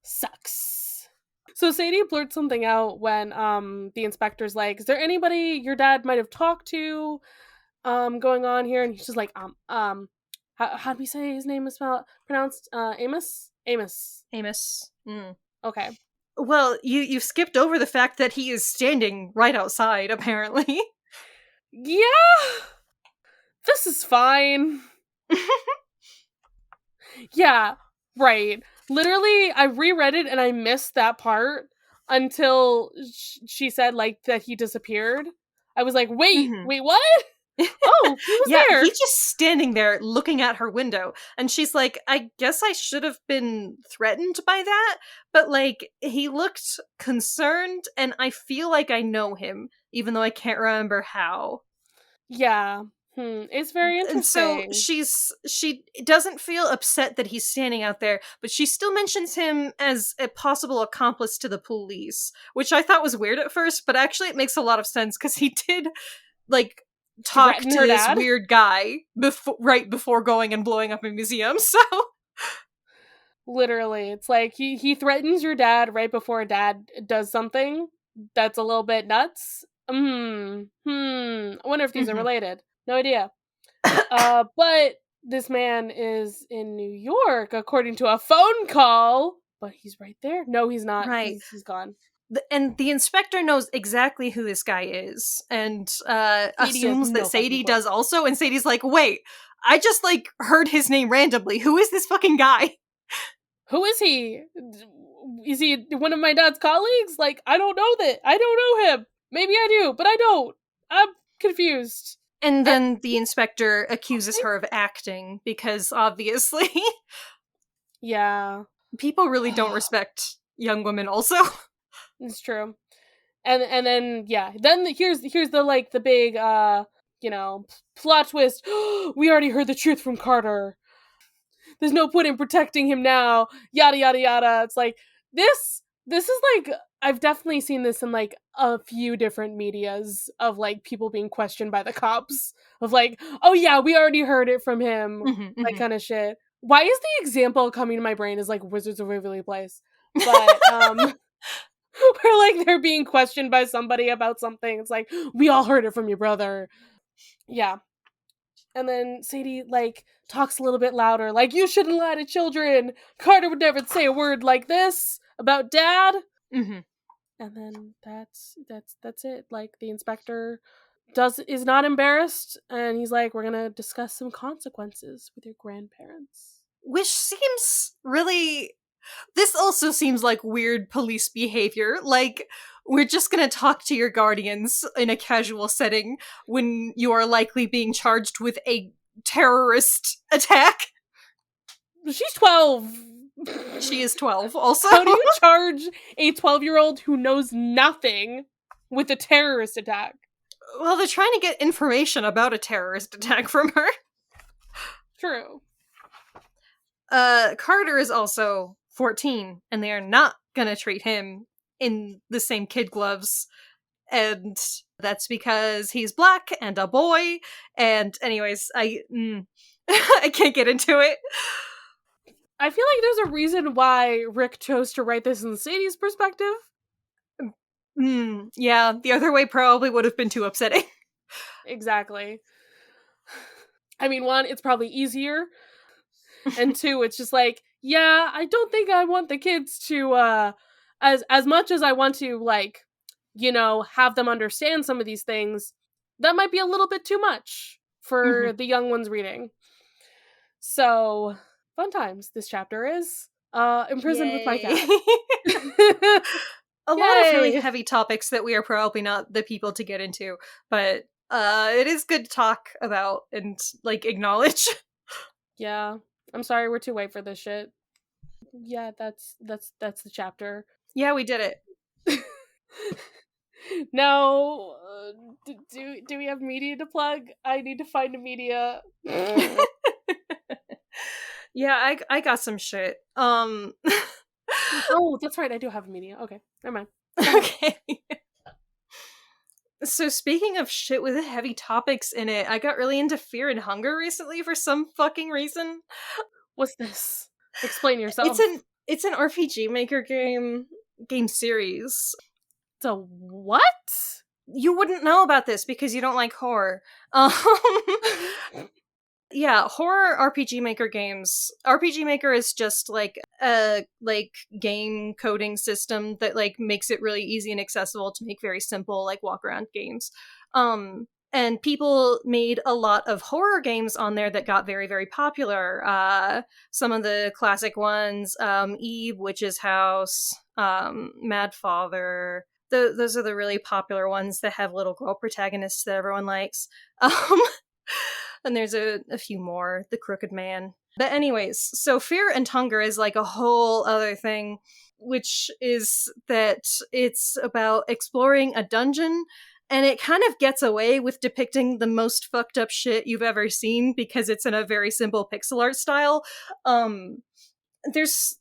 Sucks. So Sadie blurts something out when the inspector's like, is there anybody your dad might have talked to going on here? And he's just like, how do we say his name is pronounced? Amos? Amos. Okay. Well, you skipped over the fact that he is standing right outside, apparently. Yeah! This is fine. Yeah, right. Literally, I reread it and I missed that part until she said, like, that he disappeared. I was like, wait, what? Oh, he was there. He's just standing there looking at her window. And she's like, I guess I should have been threatened by that. But, like, he looked concerned, and I feel like I know him, even though I can't remember how. Yeah. It's very interesting. And so she doesn't feel upset that he's standing out there, but she still mentions him as a possible accomplice to the police, which I thought was weird at first, but actually it makes a lot of sense, because he did, like, talk to this weird guy right before going and blowing up a museum, so... Literally, it's like he threatens your dad right before dad does something that's a little bit nuts. I wonder if these are related. No idea. But this man is in New York, according to a phone call. But he's right there. No, he's not. Right. He's gone. And the inspector knows exactly who this guy is, and assumes that Sadie does also, and Sadie's like, wait, I just, like, heard his name randomly. Who is this fucking guy? Who is he? Is he one of my dad's colleagues? Like, I don't know that. I don't know him. Maybe I do, but I don't. I'm confused. And then the inspector accuses her of acting, because obviously... Yeah. People really don't respect young women also. It's true. And then, yeah. Then here's the, like, the big, plot twist. We already heard the truth from Carter. There's no point in protecting him now. Yada, yada, yada. It's like, this is, like, I've definitely seen this in, like, a few different medias of, like, people being questioned by the cops. Of, like, oh yeah, we already heard it from him. That kind of shit. Why is the example coming to my brain is, like, Wizards of Waverly Place? But, where, like, they're being questioned by somebody about something. It's like, we all heard it from your brother. Yeah. And then Sadie, like, talks a little bit louder, like, you shouldn't lie to children. Carter would never say a word like this about Dad. And then that's it. Like, the inspector is not embarrassed, and he's like, we're gonna discuss some consequences with your grandparents. Which seems really... This also seems like weird police behavior. Like, we're just gonna talk to your guardians in a casual setting when you are likely being charged with a terrorist attack. She's 12. She is 12, also. How do you charge a 12-year-old who knows nothing with a terrorist attack? Well, they're trying to get information about a terrorist attack from her. True. Carter is also 14, and they are not gonna treat him in the same kid gloves. And that's because he's black and a boy. And anyways, I can't get into it. I feel like there's a reason why Rick chose to write this in Sadie's perspective. Yeah, the other way probably would have been too upsetting. Exactly. I mean, one, it's probably easier. And two, it's just like, yeah, I don't think I want the kids to, as much as I want to, like, have them understand some of these things, that might be a little bit too much for the young ones reading. So, fun times, this chapter is. Imprisoned with my Yay. cat. A lot of really Yay. heavy topics that we are probably not the people to get into, but it is good to talk about and, like, acknowledge. Yeah. I'm sorry we're too late for this shit. Yeah, that's the chapter. Yeah, we did it. Now, do we have media to plug? I need to find a media. Yeah, I got some shit. Oh, that's right. I do have a media. Okay, never mind. Okay. So speaking of shit with heavy topics in it, I got really into Fear and Hunger recently for some fucking reason. What's this? Explain yourself. It's an RPG Maker game series. It's a what? You wouldn't know about this because you don't like horror. Yeah, horror RPG Maker games. RPG Maker is just like a game coding system that like makes it really easy and accessible to make very simple like walk around games. And people made a lot of horror games on there that got very, very popular. Some of the classic ones, Eve, Witch's House, Mad Father. Those are the really popular ones that have little girl protagonists that everyone likes. And there's a few more, The Crooked Man. But anyways, so Fear and Hunger is like a whole other thing, which is that it's about exploring a dungeon, and it kind of gets away with depicting the most fucked up shit you've ever seen because it's in a very simple pixel art style. There's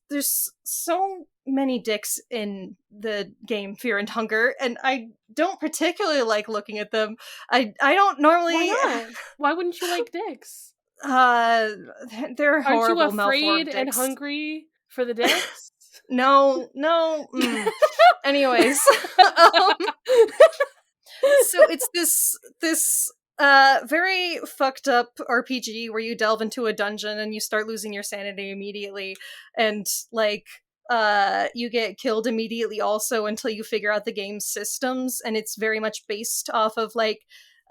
so many dicks in the game Fear and Hunger, and I don't particularly like looking at them. I don't normally. Why not? Why wouldn't you like dicks? They're horrible. Aren't you afraid malformed and dicks. hungry for the dicks? No. Anyways, so it's this very fucked up RPG where you delve into a dungeon and you start losing your sanity immediately, and like you get killed immediately also until you figure out the game's systems, and it's very much based off of like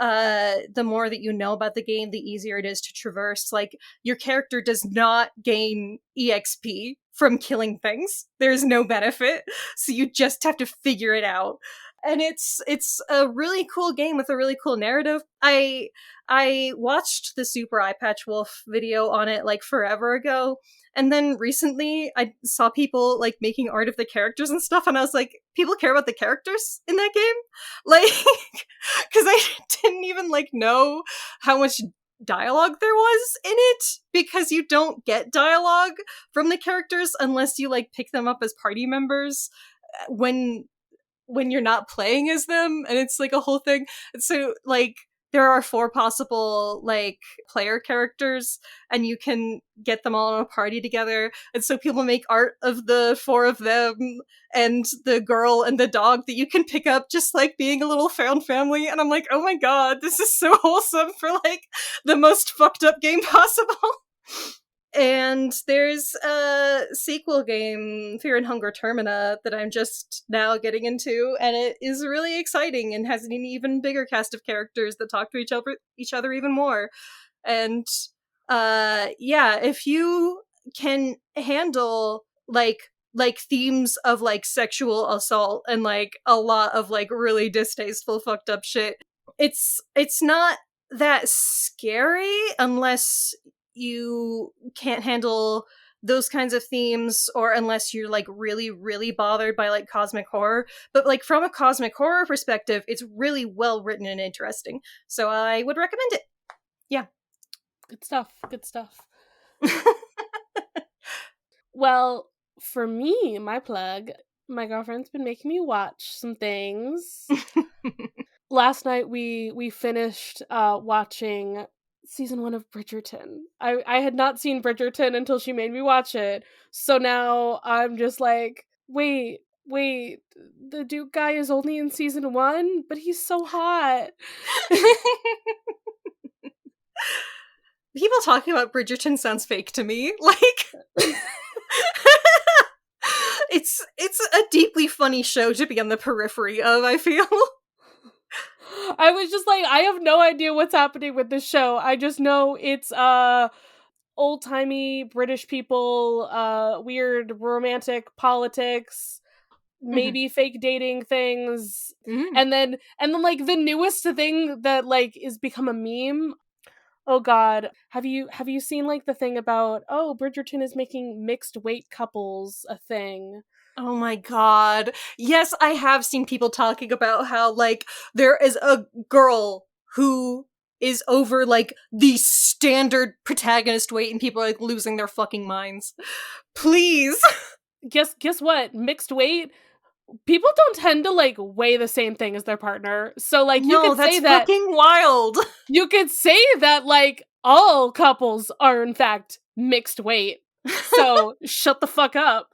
the more that you know about the game, the easier it is to traverse. Like, your character does not gain EXP from killing things. There's no benefit, so you just have to figure it out. And it's a really cool game with a really cool narrative. I watched the Super Eye Patch Wolf video on it like forever ago, and then recently I saw people like making art of the characters and stuff, and I was like, people care about the characters in that game? Like, because I didn't even like know how much dialogue there was in it, because you don't get dialogue from the characters unless you like pick them up as party members when you're not playing as them, and it's like a whole thing. So like there are 4 possible like player characters, and you can get them all in a party together, and so people make art of the 4 of them and the girl and the dog that you can pick up, just like being a little found family. And I'm like, oh my god, this is so wholesome for like the most fucked up game possible. And there's a sequel game, Fear and Hunger Termina, that I'm just now getting into, and it is really exciting and has an even bigger cast of characters that talk to each other even more. And yeah, if you can handle like themes of like sexual assault and like a lot of like really distasteful fucked up shit, it's not that scary unless you can't handle those kinds of themes, or unless you're like really, really bothered by like cosmic horror. But like from a cosmic horror perspective, it's really well written and interesting. So I would recommend it. Yeah. Good stuff. Good stuff. Well, for me, my plug, my girlfriend's been making me watch some things. Last night we finished watching season 1 of Bridgerton. I had not seen Bridgerton until she made me watch it. So now I'm just like, wait, the Duke guy is only in season 1, but he's so hot. People talking about Bridgerton sounds fake to me. Like, it's a deeply funny show to be on the periphery of, I feel. I was just like, I have no idea what's happening with this show. I just know it's old-timey British people, weird romantic politics, maybe fake dating things, and then like the newest thing that like is become a meme. Oh god, have you seen like the thing about, oh, Bridgerton is making mixed weight couples a thing? Oh my god. Yes, I have seen people talking about how, like, there is a girl who is over, like, the standard protagonist weight and people are, like, losing their fucking minds. Please! Guess what? Mixed weight? People don't tend to, like, weigh the same thing as their partner. So, like, you could say that... that's fucking wild! You could say that, like, all couples are, in fact, mixed weight. So, shut the fuck up.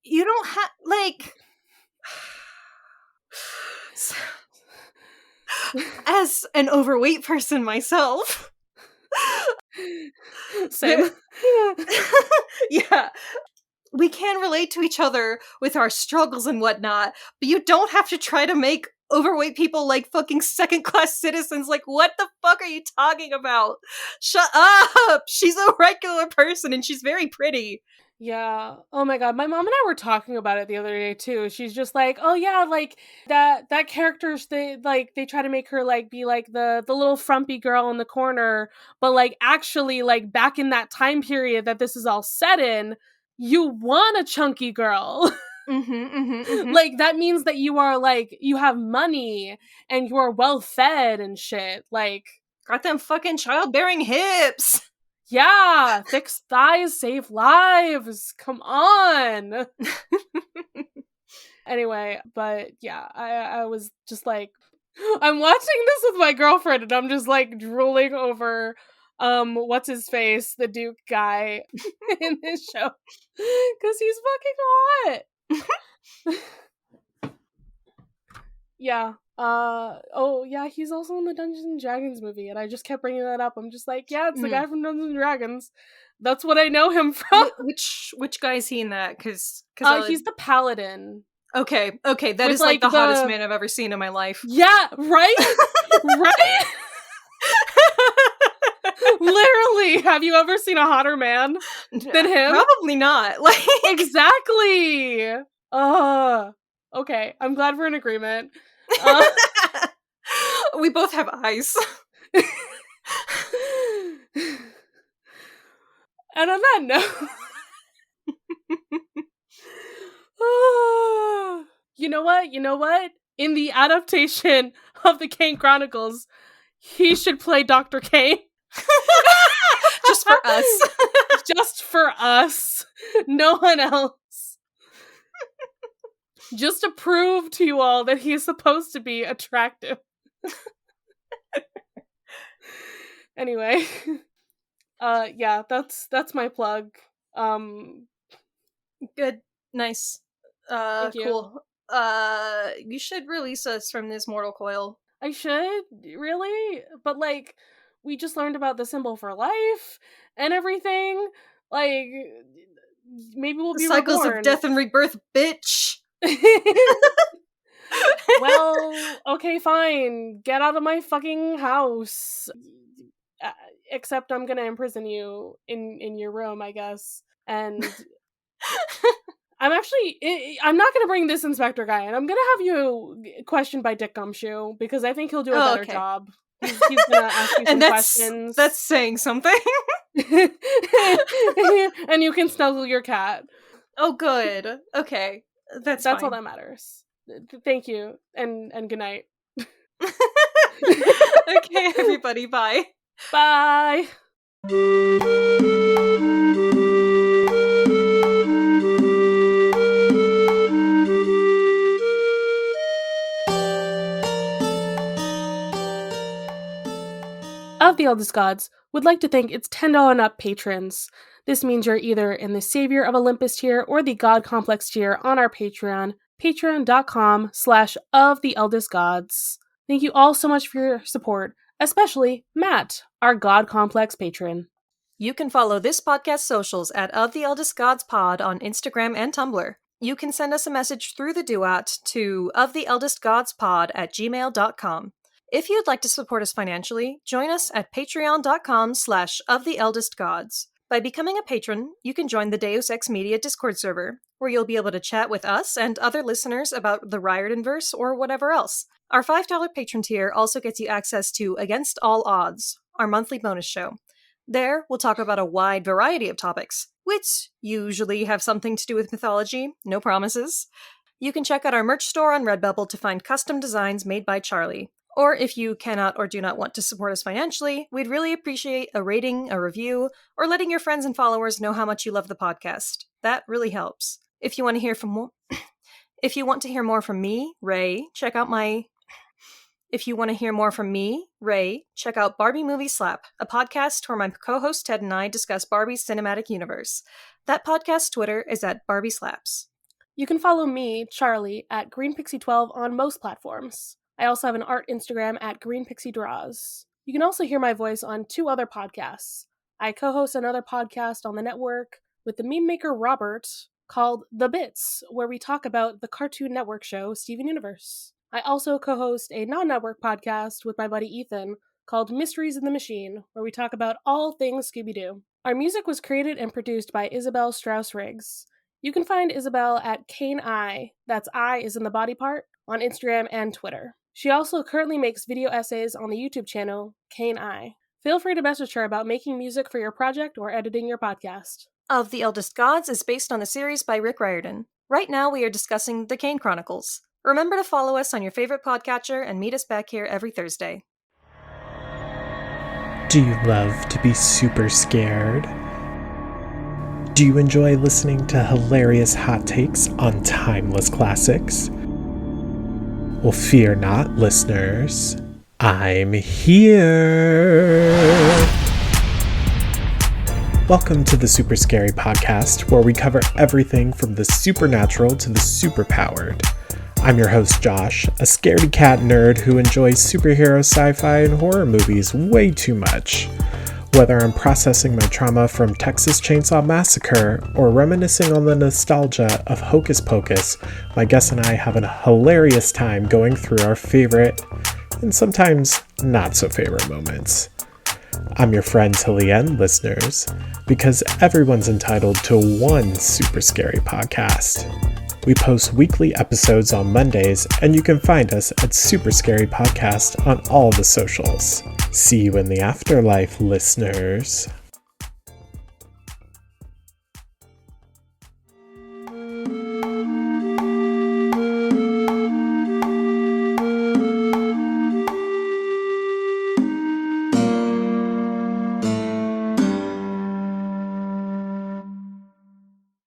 You don't have, like... As an overweight person myself... Same. Yeah. We can relate to each other with our struggles and whatnot, but you don't have to try to make overweight people like fucking second-class citizens. Like, what the fuck are you talking about? Shut up! She's a regular person and she's very pretty. Yeah. Oh my god. My mom and I were talking about it the other day too. She's just like, oh yeah, like that character's they try to make her like be like the little frumpy girl in the corner, but like actually like back in that time period that this is all set in, you want a chunky girl. Like that means that you are like, you have money and you are well fed and shit. Like, got them fucking childbearing hips. Yeah, thick thighs save lives. Come on. Anyway, but yeah, I was just like, I'm watching this with my girlfriend and I'm just like drooling over what's his face, the Duke guy in this show, because he's fucking hot. Yeah. Oh yeah, he's also in the Dungeons and Dragons movie, and I just kept bringing that up. I'm just like, yeah, it's the guy from Dungeons and Dragons. That's what I know him from. Which guy is he in that? Because he's the paladin. Okay, that is like the hottest man I've ever seen in my life. Yeah, right? Right? Literally, have you ever seen a hotter man than him? Probably not. Like, exactly. Okay, I'm glad we're in agreement. We both have eyes. And on that note, you know what? In the adaptation of the Kane Chronicles, he should play Dr. Kane. Just for us. Just for us. No one else. Just to prove to you all that he's supposed to be attractive. Anyway. Yeah, that's my plug. Good. Nice. Thank you. Cool. You should release us from this mortal coil. I should? Really? But like, we just learned about the symbol for life and everything. Like, maybe we'll be cycles reborn. Of death and rebirth, bitch. Well, okay, fine. Get out of my fucking house. Except I'm gonna imprison you in your room, I guess. And I'm not gonna bring this inspector guy in. I'm gonna have you questioned by Dick Gumshoe, because I think he'll do a better job. He's gonna ask you some questions. That's saying something. And you can snuggle your cat. Oh, good. Okay. That's all that matters. Thank you, and good night. Okay, everybody, bye. Bye. Of the Eldest Gods would like to thank its $10 and up patrons. This means you're either in the Savior of Olympus tier or the God Complex tier on our Patreon, patreon.com/oftheeldestgods. Thank you all so much for your support, especially Matt, our God Complex patron. You can follow this podcast socials at Of the Eldest Gods Pod on Instagram and Tumblr. You can send us a message through the Duat to oftheeldestgodspod@gmail.com. If you'd like to support us financially, join us at patreon.com/oftheeldestgods. By becoming a patron, you can join the Deus Ex Media Discord server, where you'll be able to chat with us and other listeners about the Riordanverse or whatever else. Our $5 patron tier also gets you access to Against All Odds, our monthly bonus show. There, we'll talk about a wide variety of topics, which usually have something to do with mythology, no promises. You can check out our merch store on Redbubble to find custom designs made by Charlie. Or if you cannot or do not want to support us financially, we'd really appreciate a rating, a review, or letting your friends and followers know how much you love the podcast. That really helps. If you want to hear more from me, Raye, check out Barbie Movie Slap, a podcast where my co-host Ted and I discuss Barbie's cinematic universe. That podcast Twitter is at Barbie Slaps. You can follow me, Charlie, at GreenPixie12 on most platforms. I also have an art Instagram at GreenPixieDraws. You can also hear my voice on 2 other podcasts. I co-host another podcast on the network with the meme maker Robert called The Bits, where we talk about the Cartoon Network show Steven Universe. I also co-host a non-network podcast with my buddy Ethan called Mysteries in the Machine, where we talk about all things Scooby-Doo. Our music was created and produced by Isabel Strauss-Riggs. You can find Isabel at Kane I, that's I is in the body part, on Instagram and Twitter. She also currently makes video essays on the YouTube channel Kane I. Feel free to message her about making music for your project or editing your podcast. Of the Eldest Gods is based on the series by Rick Riordan. Right now we are discussing The Kane Chronicles. Remember to follow us on your favorite podcatcher and meet us back here every Thursday. Do you love to be super scared? Do you enjoy listening to hilarious hot takes on timeless classics? Well, fear not, listeners. I'm here! Welcome to the Super Scary Podcast, where we cover everything from the supernatural to the superpowered. I'm your host, Josh, a scaredy cat nerd who enjoys superhero, sci-fi, and horror movies way too much. Whether I'm processing my trauma from Texas Chainsaw Massacre or reminiscing on the nostalgia of Hocus Pocus, my guests and I have a hilarious time going through our favorite and sometimes not so favorite moments. I'm your friend till the end, listeners, because everyone's entitled to one super scary podcast. We post weekly episodes on Mondays, and you can find us at Super Scary Podcast on all the socials. See you in the afterlife, listeners.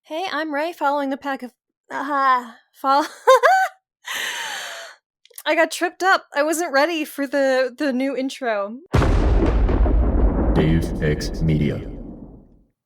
Hey, I'm Raye, following the pack of... I got tripped up. I wasn't ready for the new intro. Deus Ex Media.